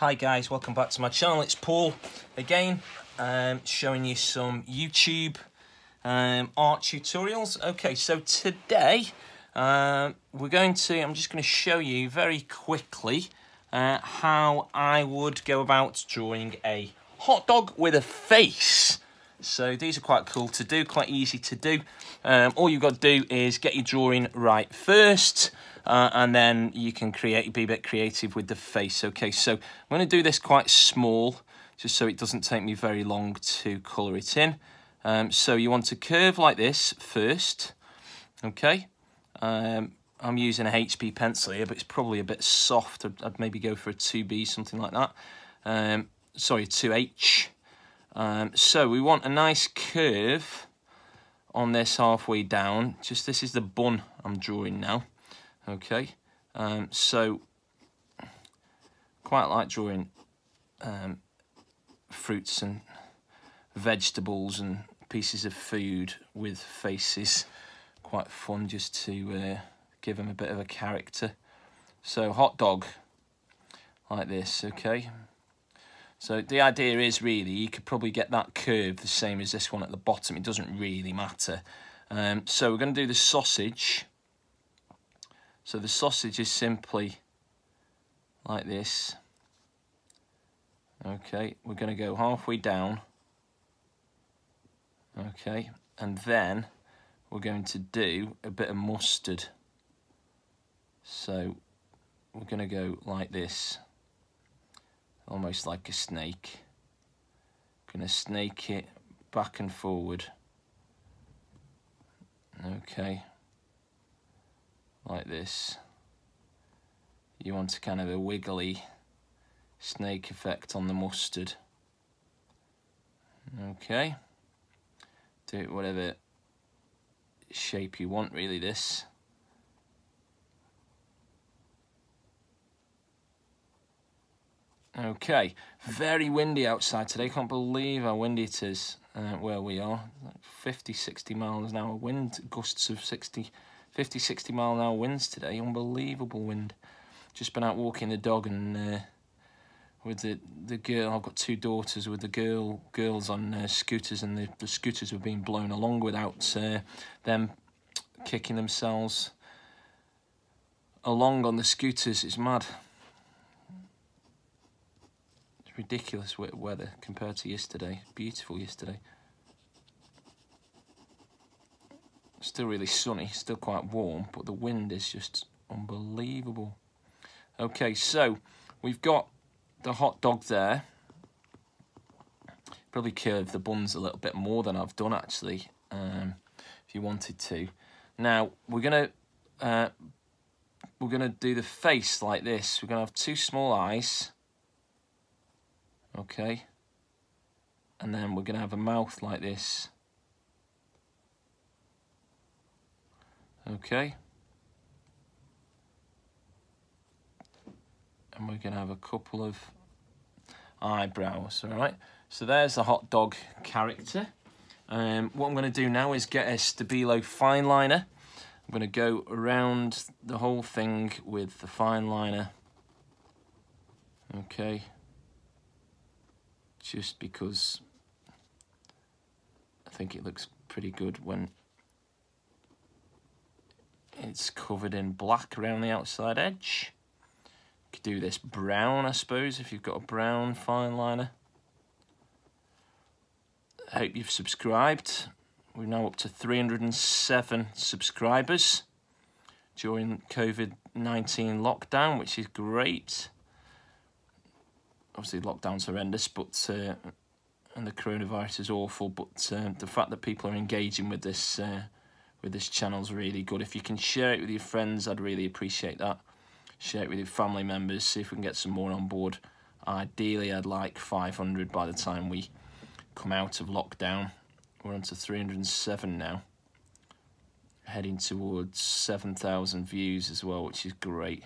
Hi guys, welcome back to my channel. It's Paul again, showing you some YouTube art tutorials. Okay, so today I'm just going to show you very quickly how I would go about drawing a hot dog with a face. So these are quite cool to do, quite easy to do. All you've got to do is get your drawing right first, and then you can be a bit creative with the face. Okay, so I'm going to do this quite small, just so it doesn't take me very long to colour it in. So you want to curve like this first, okay? I'm using a HB pencil here, but it's probably a bit soft. I'd maybe go for a 2B, something like that. Sorry, 2H. So we want a nice curve on this halfway down. This is the bun I'm drawing now. Okay, so quite like drawing fruits and vegetables and pieces of food with faces. Quite fun just to give them a bit of a character. So hot dog like this, okay. So the idea is really you could probably get that curve the same as this one at the bottom. It doesn't really matter. So we're going to do the sausage. So the sausage is simply like this. Okay, we're going to go halfway down. Okay, and then we're going to do a bit of mustard. So we're going to go like this, almost like a snake. Going to snake it back and forward. Okay. Like this. You want a kind of a wiggly snake effect on the mustard. Okay. Do it whatever shape you want, really, this. Okay, very windy outside today. Can't believe how windy it is where we are. Like 50, 60 miles an hour wind, gusts of 50, 60 mile an hour winds today. Unbelievable wind. Just been out walking the dog and with the girl. I've got two daughters with the girls on scooters, and the scooters were being blown along without them kicking themselves along on the scooters. It's mad. It's ridiculous weather compared to yesterday. Beautiful yesterday. Still really sunny, still quite warm, but the wind is just unbelievable. Okay, so we've got the hot dog there. Probably curve the buns a little bit more than I've done actually, if you wanted to. Now we're gonna do the face like this. We're gonna have two small eyes. Okay, and then we're gonna have a mouth like this. Okay, and we're going to have a couple of eyebrows. All right, so there's the hot dog character. What I'm going to do now is get a Stabilo fine liner. I'm going to go around the whole thing with the fine liner. Okay, just because I think it looks pretty good when it's covered in black around the outside edge. You could do this brown, I suppose, if you've got a brown fine liner. I hope you've subscribed. We're now up to 307 subscribers during COVID-19 lockdown, which is great. Obviously, lockdown's horrendous, but and the coronavirus is awful. But the fact that people are engaging with this channel's really good. If you can share it with your friends, I'd really appreciate that. Share it with your family members, see if we can get some more on board. Ideally, I'd like 500 by the time we come out of lockdown. We're on to 307 now. Heading towards 7,000 views as well, which is great.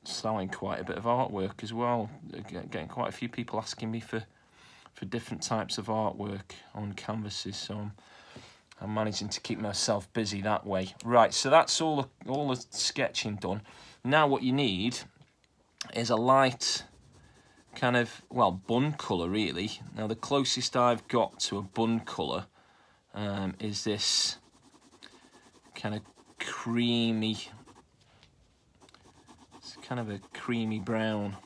Selling quite a bit of artwork as well. Getting quite a few people asking me for different types of artwork on canvases, so I'm I'm managing to keep myself busy that way. Right, so that's all the sketching done. Now what you need is a light kind of, well, bun colour really. Now the closest I've got to a bun colour is this kind of creamy, it's kind of a creamy brown.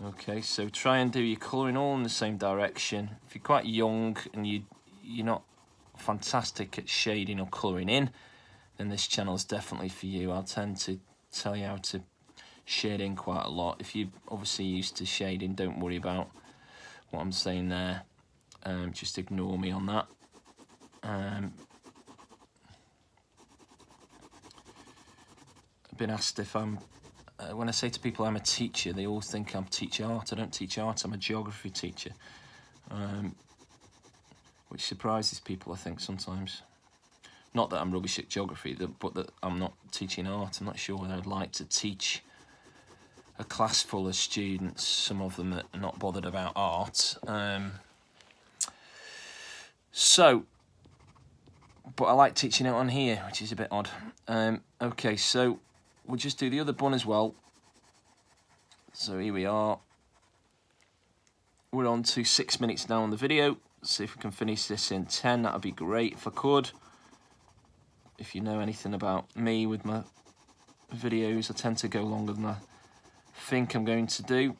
Okay, so try and do your colouring all in the same direction. If you're quite young and you're not fantastic at shading or colouring in, then this channel is definitely for you. I'll tend to tell you how to shade in quite a lot. If you're obviously used to shading, don't worry about what I'm saying there. Just ignore me on that. I've been asked if I'm, when I say to people I'm a teacher, they all think I'm teach art. I don't teach art, I'm a geography teacher. Which surprises people, I think, sometimes. Not that I'm rubbish at geography, but that I'm not teaching art. I'm not sure whether I'd like to teach a class full of students, some of them that are not bothered about art. But I like teaching it on here, which is a bit odd. Okay, so we'll just do the other bun as well. So here we are. We're on to 6 minutes now on the video. See if we can finish this in 10. That would be great if I could. If you know anything about me with my videos, I tend to go longer than I think I'm going to do.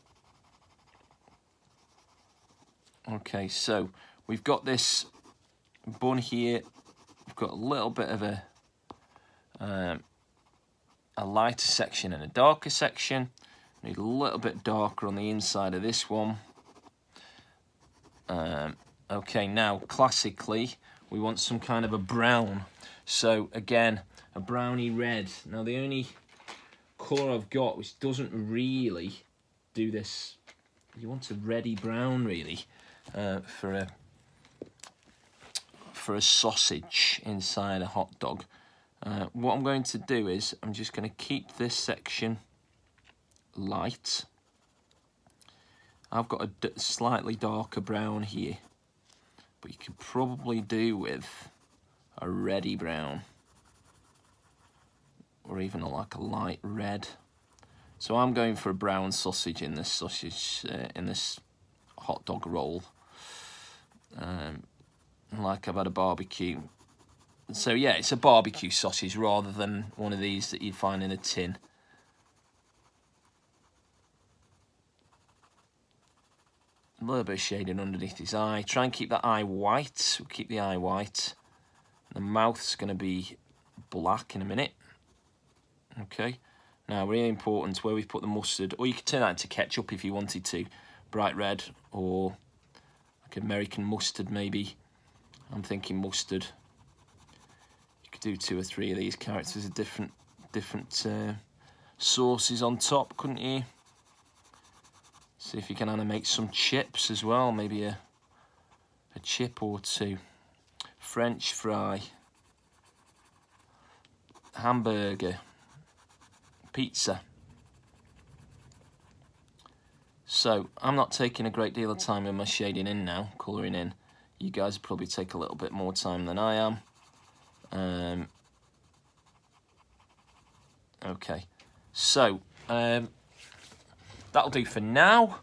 Okay, so we've got this bun here. We've got a little bit of a lighter section and a darker section. Need a little bit darker on the inside of this one. Okay, now classically we want some kind of a brown. So again, a browny red. Now the only colour I've got which doesn't really do this, you want a reddy brown really, for a sausage inside a hot dog. What I'm going to do is I'm just going to keep this section light. I've got a slightly darker brown here, but you could probably do with a reddy brown, or even like a light red. So I'm going for a brown sausage in this hot dog roll, like I've had a barbecue. So yeah, it's a barbecue sausage rather than one of these that you find in a tin. A little bit of shading underneath his eye. Try and keep that eye white. We'll keep the eye white. The mouth's going to be black in a minute. Okay. Now, really important where we've put the mustard, or you could turn that into ketchup if you wanted to. Bright red, or like American mustard maybe. I'm thinking mustard. You could do 2 or 3 of these characters of different sauces on top, couldn't you? See if you can animate some chips as well, maybe a chip or 2. French fry, hamburger, pizza. So I'm not taking a great deal of time with my shading in now, colouring in. You guys probably take a little bit more time than I am. Okay, so that'll do for now.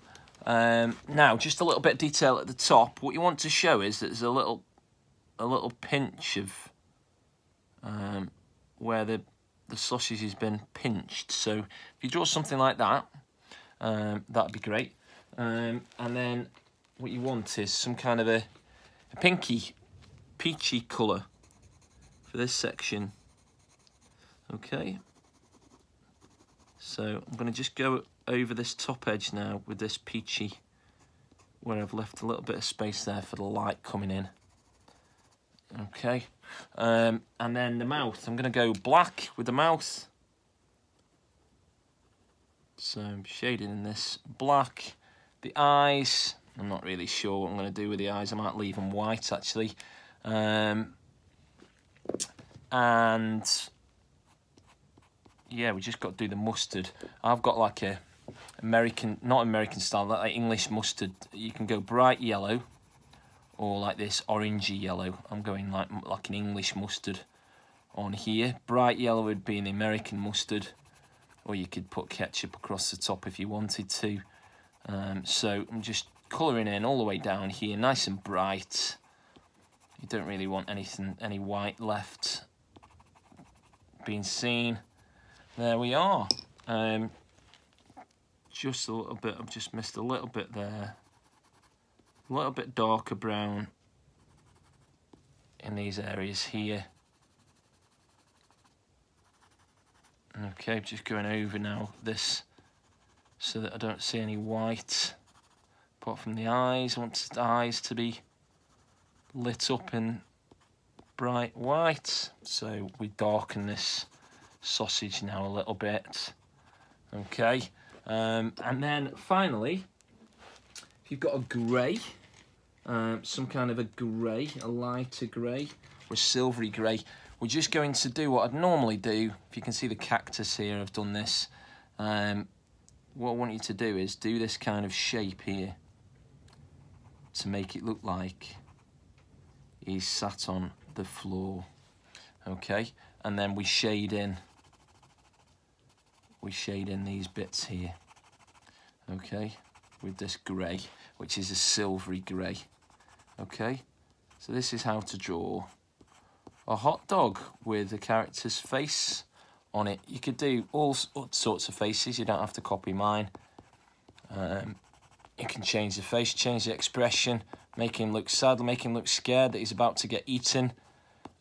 Now, just a little bit of detail at the top. What you want to show is that there's a little pinch of where the sausage has been pinched. So if you draw something like that, that'd be great. And then what you want is some kind of a peachy colour for this section. Okay. So I'm going to just go over this top edge now with this peachy, where I've left a little bit of space there for the light coming in. Okay, and then the mouth, I'm going to go black with the mouth. So I'm shading in this black. The eyes, I'm not really sure what I'm going to do with the eyes. I might leave them white actually. And yeah, we just got to do the mustard. I've got like a not American style, like English mustard. You can go bright yellow, or like this orangey yellow. I'm going like an English mustard on here. Bright yellow would be an American mustard, or you could put ketchup across the top if you wanted to. So I'm just colouring in all the way down here, nice and bright. You don't really want any white left being seen. There we are. Just a little bit, I've just missed a little bit there. A little bit darker brown in these areas here. Okay, just going over now this so that I don't see any white. Apart from the eyes, I want the eyes to be lit up in bright white. So we darken this sausage now a little bit. Okay, and then finally, if you've got a grey, some kind of a grey, a lighter grey, or a silvery grey, we're just going to do what I'd normally do. If you can see the cactus here, I've done this. What I want you to do is do this kind of shape here to make it look like he's sat on the floor. Okay, and then we shade in these bits here. Okay, with this grey, which is a silvery grey. Okay, so this is how to draw a hot dog with a character's face on it. You could do all sorts of faces, you don't have to copy mine. You can change the face, change the expression, make him look sad, make him look scared that he's about to get eaten.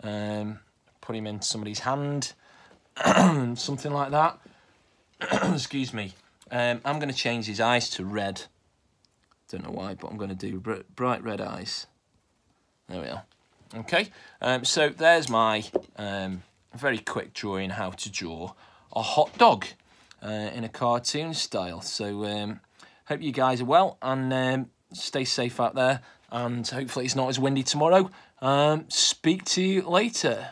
Put him in somebody's hand, something like that. Excuse me. I'm going to change his eyes to red. Don't know why, but I'm going to do bright red eyes. There we are. Okay, so there's my very quick drawing how to draw a hot dog in a cartoon style. So hope you guys are well, and stay safe out there, and hopefully it's not as windy tomorrow. Speak to you later.